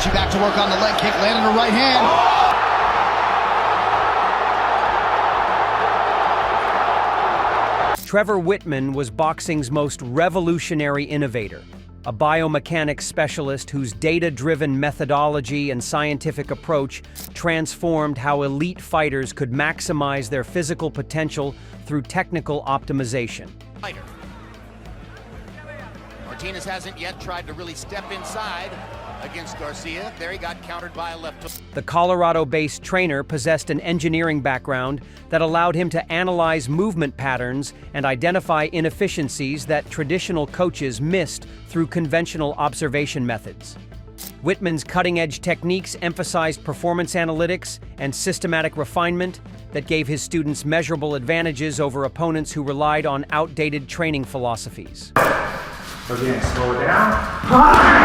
Gaethje back to work on the leg kick, landing a right hand. Trevor Wittman was boxing's most revolutionary innovator, a biomechanics specialist whose data-driven methodology and scientific approach transformed how elite fighters could maximize their physical potential through technical optimization. Martinez hasn't yet tried to really step inside against Garcia. There he got countered by a left hook. The Colorado-based trainer possessed an engineering background that allowed him to analyze movement patterns and identify inefficiencies that traditional coaches missed through conventional observation methods. Wittman's cutting-edge techniques emphasized performance analytics and systematic refinement that gave his students measurable advantages over opponents who relied on outdated training philosophies. Again, slow it down.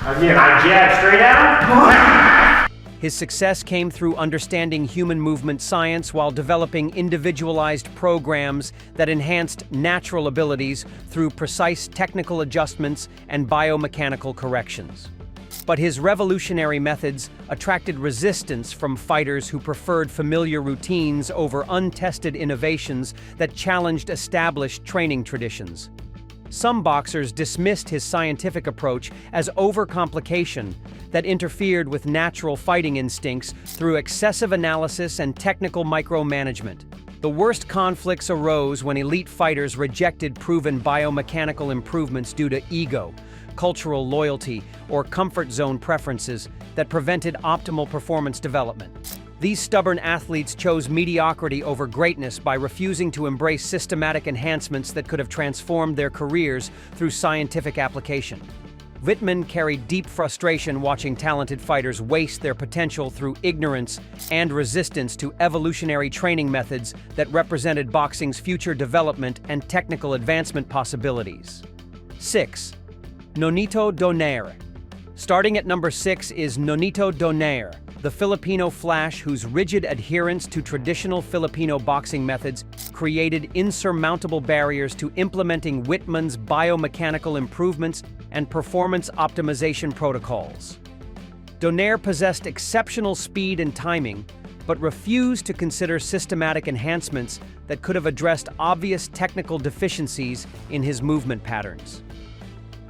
Again, I jab straight out. His success came through understanding human movement science while developing individualized programs that enhanced natural abilities through precise technical adjustments and biomechanical corrections. But his revolutionary methods attracted resistance from fighters who preferred familiar routines over untested innovations that challenged established training traditions. Some boxers dismissed his scientific approach as overcomplication that interfered with natural fighting instincts through excessive analysis and technical micromanagement. The worst conflicts arose when elite fighters rejected proven biomechanical improvements due to ego, cultural loyalty, or comfort zone preferences that prevented optimal performance development. These stubborn athletes chose mediocrity over greatness by refusing to embrace systematic enhancements that could have transformed their careers through scientific application. Wittman carried deep frustration watching talented fighters waste their potential through ignorance and resistance to evolutionary training methods that represented boxing's future development and technical advancement possibilities. 6. Nonito Donaire. Starting at number 6 is Nonito Donaire, the Filipino Flash whose rigid adherence to traditional Filipino boxing methods created insurmountable barriers to implementing Wittman's biomechanical improvements and performance optimization protocols. Donaire possessed exceptional speed and timing, but refused to consider systematic enhancements that could have addressed obvious technical deficiencies in his movement patterns.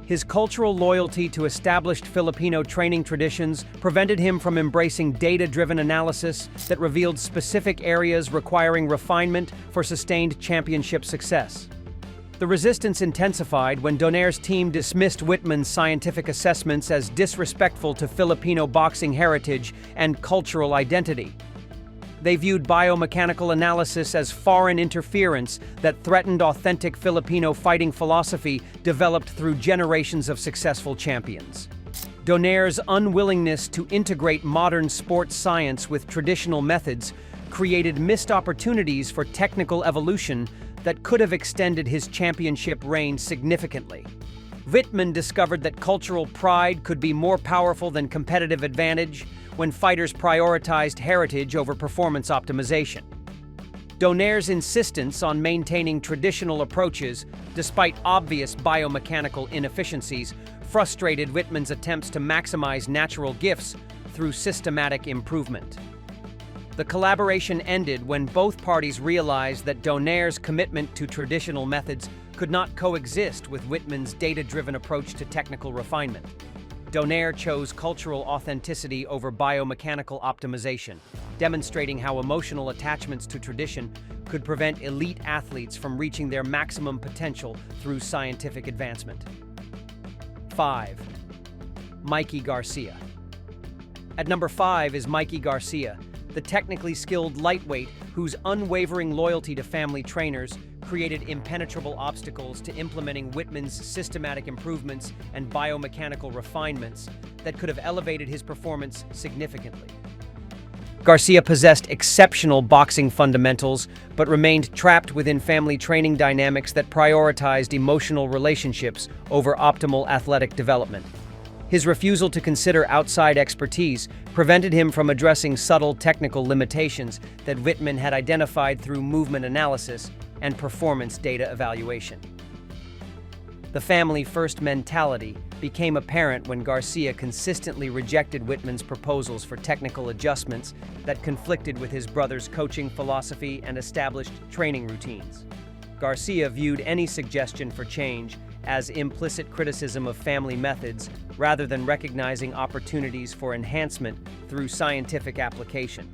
His cultural loyalty to established Filipino training traditions prevented him from embracing data-driven analysis that revealed specific areas requiring refinement for sustained championship success. The resistance intensified when Donaire's team dismissed Wittman's scientific assessments as disrespectful to Filipino boxing heritage and cultural identity. They viewed biomechanical analysis as foreign interference that threatened authentic Filipino fighting philosophy developed through generations of successful champions. Donaire's unwillingness to integrate modern sports science with traditional methods created missed opportunities for technical evolution that could have extended his championship reign significantly. Wittman discovered that cultural pride could be more powerful than competitive advantage when fighters prioritized heritage over performance optimization. Donaire's insistence on maintaining traditional approaches, despite obvious biomechanical inefficiencies, frustrated Wittman's attempts to maximize natural gifts through systematic improvement. The collaboration ended when both parties realized that Donaire's commitment to traditional methods could not coexist with Wittman's data-driven approach to technical refinement. Donaire chose cultural authenticity over biomechanical optimization, demonstrating how emotional attachments to tradition could prevent elite athletes from reaching their maximum potential through scientific advancement. 5. Mikey Garcia. At number 5 is Mikey Garcia, the technically skilled lightweight whose unwavering loyalty to family trainers created impenetrable obstacles to implementing Wittman's systematic improvements and biomechanical refinements that could have elevated his performance significantly. Garcia possessed exceptional boxing fundamentals, but remained trapped within family training dynamics that prioritized emotional relationships over optimal athletic development. His refusal to consider outside expertise prevented him from addressing subtle technical limitations that Wittman had identified through movement analysis and performance data evaluation. The family-first mentality became apparent when Garcia consistently rejected Wittman's proposals for technical adjustments that conflicted with his brother's coaching philosophy and established training routines. Garcia viewed any suggestion for change as implicit criticism of family methods rather than recognizing opportunities for enhancement through scientific application.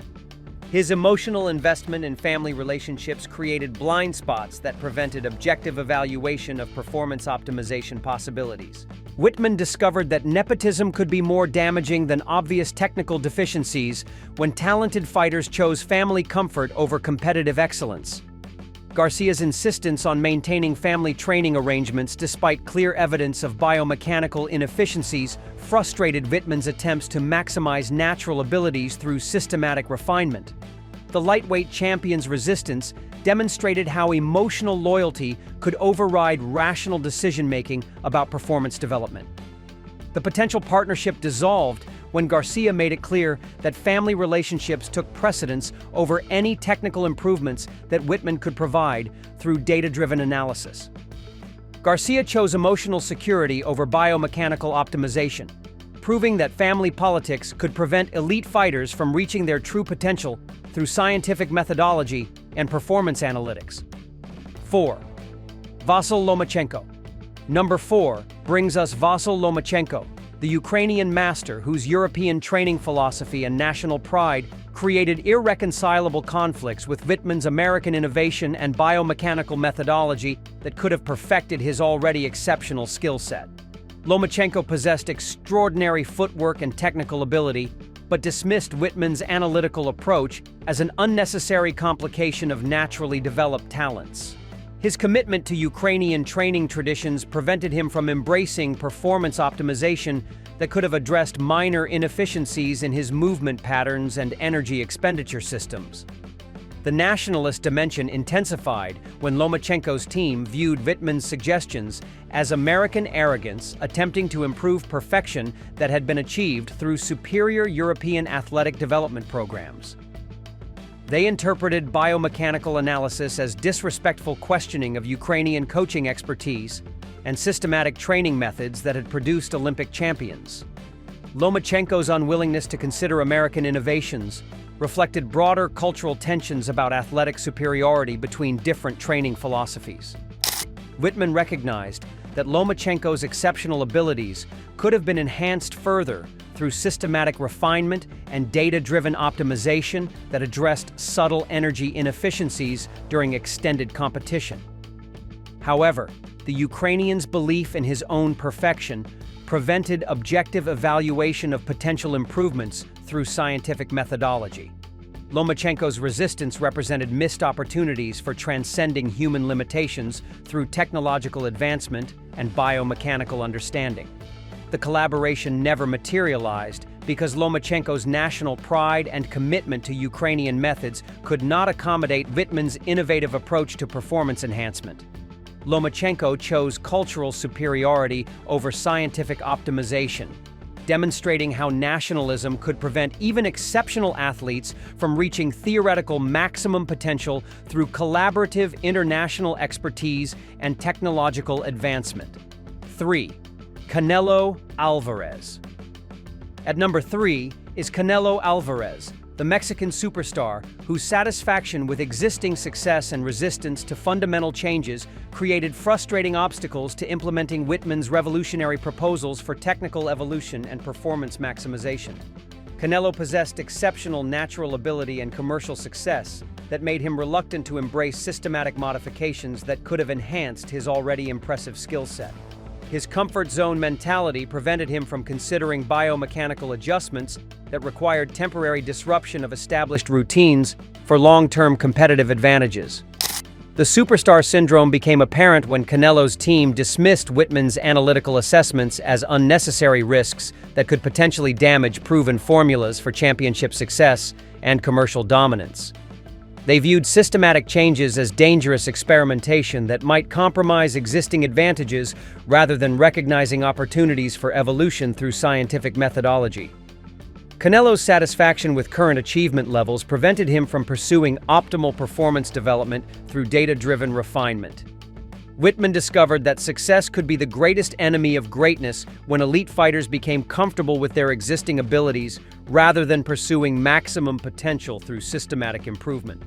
His emotional investment in family relationships created blind spots that prevented objective evaluation of performance optimization possibilities. Wittman discovered that nepotism could be more damaging than obvious technical deficiencies when talented fighters chose family comfort over competitive excellence. Garcia's insistence on maintaining family training arrangements despite clear evidence of biomechanical inefficiencies frustrated Wittman's attempts to maximize natural abilities through systematic refinement. The lightweight champion's resistance demonstrated how emotional loyalty could override rational decision-making about performance development. The potential partnership dissolved when Garcia made it clear that family relationships took precedence over any technical improvements that Wittman could provide through data-driven analysis. Garcia chose emotional security over biomechanical optimization, proving that family politics could prevent elite fighters from reaching their true potential through scientific methodology and performance analytics. 4. Vasyl Lomachenko. Number 4 brings us Vasyl Lomachenko, the Ukrainian master whose European training philosophy and national pride created irreconcilable conflicts with Wittman's American innovation and biomechanical methodology that could have perfected his already exceptional skill set. Lomachenko possessed extraordinary footwork and technical ability, but dismissed Wittman's analytical approach as an unnecessary complication of naturally developed talents. His commitment to Ukrainian training traditions prevented him from embracing performance optimization that could have addressed minor inefficiencies in his movement patterns and energy expenditure systems. The nationalist dimension intensified when Lomachenko's team viewed Wittman's suggestions as American arrogance attempting to improve perfection that had been achieved through superior European athletic development programs. They interpreted biomechanical analysis as disrespectful questioning of Ukrainian coaching expertise and systematic training methods that had produced Olympic champions. Lomachenko's unwillingness to consider American innovations reflected broader cultural tensions about athletic superiority between different training philosophies. Wittman recognized that Lomachenko's exceptional abilities could have been enhanced further through systematic refinement and data-driven optimization that addressed subtle energy inefficiencies during extended competition. However, the Ukrainian's belief in his own perfection prevented objective evaluation of potential improvements through scientific methodology. Lomachenko's resistance represented missed opportunities for transcending human limitations through technological advancement and biomechanical understanding. The collaboration never materialized because Lomachenko's national pride and commitment to Ukrainian methods could not accommodate Wittman's innovative approach to performance enhancement. Lomachenko chose cultural superiority over scientific optimization, demonstrating how nationalism could prevent even exceptional athletes from reaching theoretical maximum potential through collaborative international expertise and technological advancement. 3. Canelo Alvarez. At number 3 is Canelo Alvarez, the Mexican superstar whose satisfaction with existing success and resistance to fundamental changes created frustrating obstacles to implementing Wittman's revolutionary proposals for technical evolution and performance maximization. Canelo possessed exceptional natural ability and commercial success that made him reluctant to embrace systematic modifications that could have enhanced his already impressive skill set. His comfort zone mentality prevented him from considering biomechanical adjustments that required temporary disruption of established routines for long-term competitive advantages. The superstar syndrome became apparent when Canelo's team dismissed Wittman's analytical assessments as unnecessary risks that could potentially damage proven formulas for championship success and commercial dominance. They viewed systematic changes as dangerous experimentation that might compromise existing advantages rather than recognizing opportunities for evolution through scientific methodology. Canelo's satisfaction with current achievement levels prevented him from pursuing optimal performance development through data-driven refinement. Wittman discovered that success could be the greatest enemy of greatness when elite fighters became comfortable with their existing abilities rather than pursuing maximum potential through systematic improvement.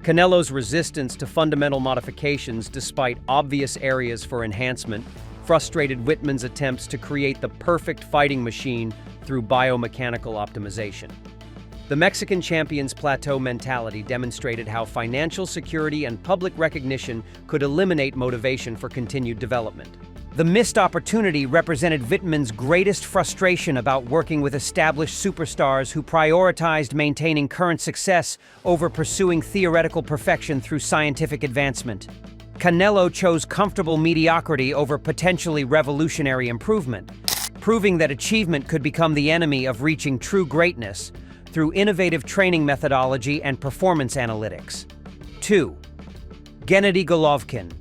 Canelo's resistance to fundamental modifications, despite obvious areas for enhancement, frustrated Wittman's attempts to create the perfect fighting machine through biomechanical optimization. The Mexican champion's plateau mentality demonstrated how financial security and public recognition could eliminate motivation for continued development. The missed opportunity represented Wittman's greatest frustration about working with established superstars who prioritized maintaining current success over pursuing theoretical perfection through scientific advancement. Canelo chose comfortable mediocrity over potentially revolutionary improvement, proving that achievement could become the enemy of reaching true greatness through innovative training methodology and performance analytics. 2. Gennady Golovkin.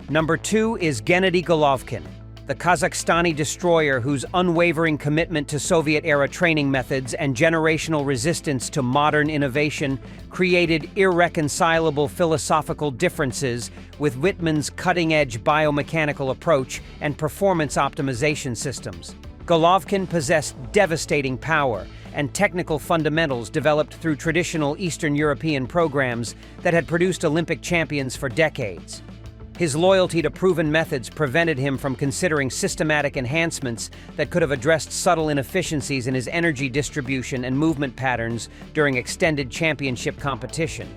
Number 2 is Gennady Golovkin, the Kazakhstani destroyer whose unwavering commitment to Soviet-era training methods and generational resistance to modern innovation created irreconcilable philosophical differences with Wittman's cutting-edge biomechanical approach and performance optimization systems. Golovkin possessed devastating power and technical fundamentals developed through traditional Eastern European programs that had produced Olympic champions for decades. His loyalty to proven methods prevented him from considering systematic enhancements that could have addressed subtle inefficiencies in his energy distribution and movement patterns during extended championship competition.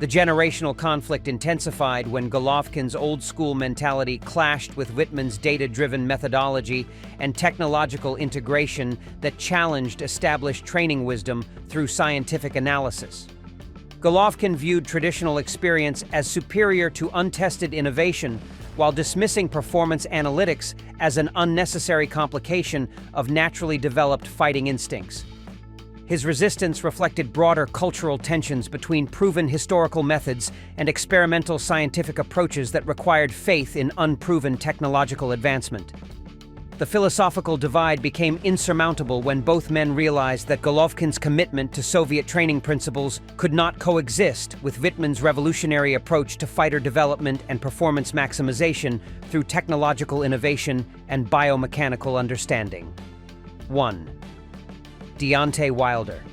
The generational conflict intensified when Golovkin's old-school mentality clashed with Wittman's data-driven methodology and technological integration that challenged established training wisdom through scientific analysis. Golovkin viewed traditional experience as superior to untested innovation, while dismissing performance analytics as an unnecessary complication of naturally developed fighting instincts. His resistance reflected broader cultural tensions between proven historical methods and experimental scientific approaches that required faith in unproven technological advancement. The philosophical divide became insurmountable when both men realized that Golovkin's commitment to Soviet training principles could not coexist with Wittman's revolutionary approach to fighter development and performance maximization through technological innovation and biomechanical understanding. 1. Deontay Wilder.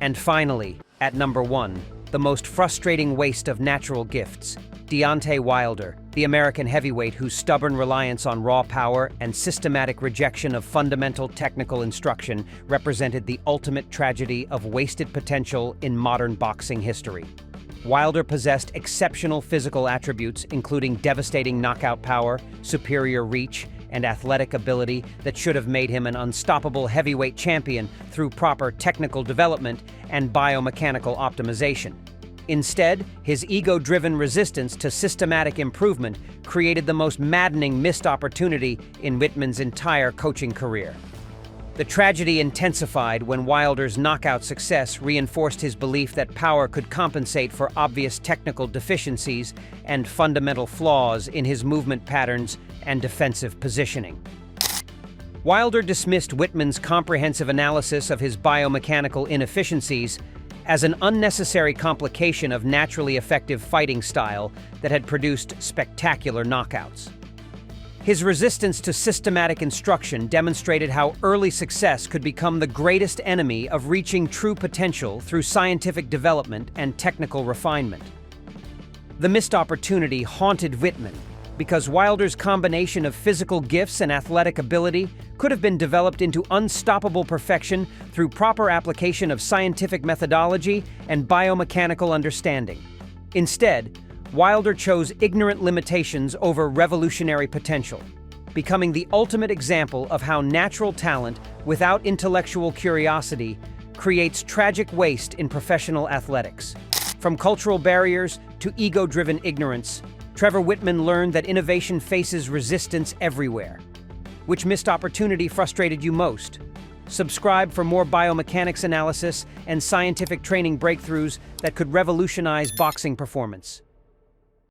And finally, at number 1, the most frustrating waste of natural gifts, Deontay Wilder, the American heavyweight whose stubborn reliance on raw power and systematic rejection of fundamental technical instruction represented the ultimate tragedy of wasted potential in modern boxing history. Wilder possessed exceptional physical attributes, including devastating knockout power, superior reach, and athletic ability that should have made him an unstoppable heavyweight champion through proper technical development and biomechanical optimization. Instead, his ego-driven resistance to systematic improvement created the most maddening missed opportunity in Wittman's entire coaching career. The tragedy intensified when Wilder's knockout success reinforced his belief that power could compensate for obvious technical deficiencies and fundamental flaws in his movement patterns and defensive positioning. Wilder dismissed Wittman's comprehensive analysis of his biomechanical inefficiencies as an unnecessary complication of naturally effective fighting style that had produced spectacular knockouts. His resistance to systematic instruction demonstrated how early success could become the greatest enemy of reaching true potential through scientific development and technical refinement. The missed opportunity haunted Wittman because Wilder's combination of physical gifts and athletic ability could have been developed into unstoppable perfection through proper application of scientific methodology and biomechanical understanding. Instead, Wilder chose ignorant limitations over revolutionary potential, becoming the ultimate example of how natural talent without intellectual curiosity creates tragic waste in professional athletics. From cultural barriers to ego-driven ignorance, Trevor Wittman learned that innovation faces resistance everywhere. Which missed opportunity frustrated you most? Subscribe for more biomechanics analysis and scientific training breakthroughs that could revolutionize boxing performance.